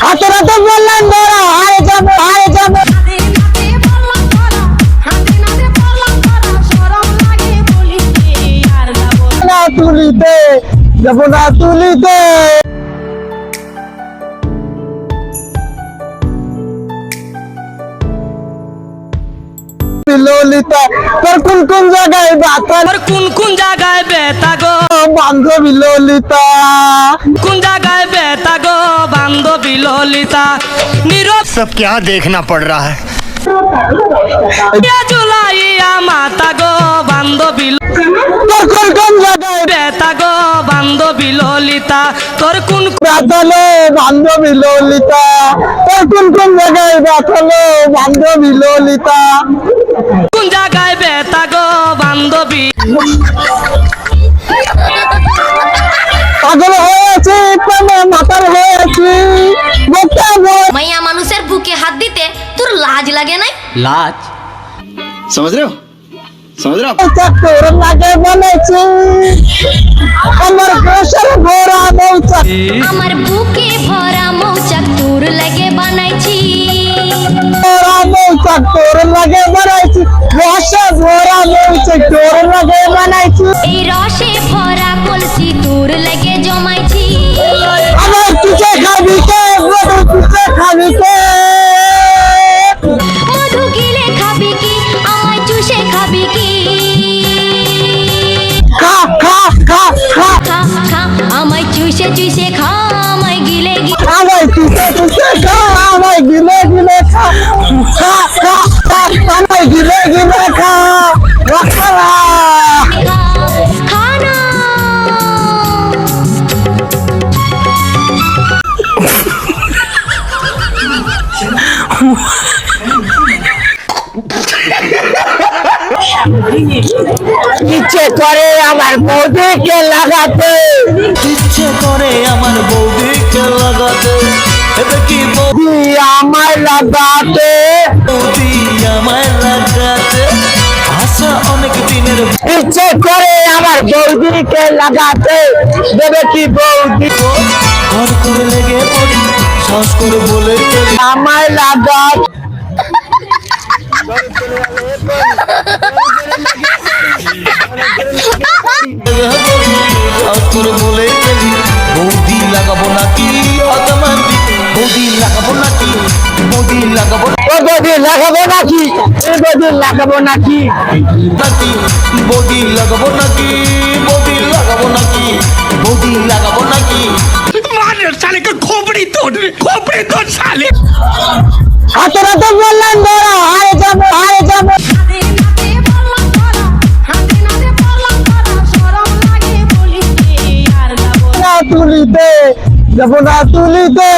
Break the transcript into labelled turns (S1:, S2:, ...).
S1: হাতে হাতে বললাম ধরা হারে যাবো না তুলিতে যাবো না তুলিতে ললিতা তোর কোন জায়গায় ব্যথা
S2: কোন জায়গায় ব্যথা গো
S1: বান্ধবী ললিতা
S2: কোন জায়গায় ব্যথা গো বান্ধবী ললিতা নীরব
S3: सब क्या देखना पड़ रहा है।
S2: জুলাইয়া মাতা গো বান্ধবী
S1: তোর কোন জায়গায়
S2: ব্যথা গো বান্ধবী ললিতা তোর কোন
S1: ব্যথালো বান্ধবী ললিতা তোর কোন জায়গায় ব্যথালো বান্ধবী ললিতা
S2: কোন জায়গায় ব্যথা গো বান্ধবী
S1: পাগল হয়েছি প্রেমে মাতাল হয়েছি
S4: মাইয়া মানুষের বুকে হাত দিতে তোর লাজ লাগে নাই?
S2: লাজ
S3: समझ रहे हो
S1: তোর লাগে বলেছি আমার প্রেশার ভরা মৌচাক
S4: আমার বুকে ভরা মৌচাক তোর লাগে বানাইছি।
S1: ভরা মৌচাক তোর লাগে বানাইছি রসে ভরা মৌচাক তোর লাগে বানাইছি
S4: এই রসে ভরা কলসি তোর লাগে জমাইছি।
S1: আমার তুঝে খাবি কে মধু তুঝে খাবি কে
S4: মধু গিলে খাবি কি আমায় চুষে খাবি কি?
S1: খা খা খা খা
S4: খা খা আমায় চুষে চুষে খা আমায় গিলে গিলে
S1: আমায় তুঝে তুঝে খা আমায় গিলে গিলে খা খা খা খা আমায় গিলে গিলে খা রক্ষলা
S4: খা খানা।
S1: ইচ্ছে করে আমার বৌদিকে লাগাতে
S5: ইচ্ছে করে আমার বৌদিকে লাগাতে। এবার কি
S1: বৌদি আমায় লাগাতে
S5: বৌদি আমায় লাগাতে? আশা অনেক দিনের
S1: ইচ্ছে করে আমার বৌদিকে লাগাতে দেবে কি বৌদি
S5: ঘর করে লেগে পড়ি শ্বাস করে বলে ফেলি।
S1: আমায় লাগাতে
S5: শ্বাস করে বলে ফেলি বৌদি লাগাবো নাকি অতমান্তি? বৌদি লাগাবো নাকি? বৌদি লাগাবো
S1: ও বৌদি লাগাবো নাকি এ বৌদি লাগাবো নাকি
S5: নাকি? বৌদি লাগাবো নাকি? বৌদি লাগাবো নাকি? বৌদি লাগাবো নাকি?
S1: হাতে হাতে বললাম ধরা হারে যাবো না তুলিতে যাবো না তুলিতে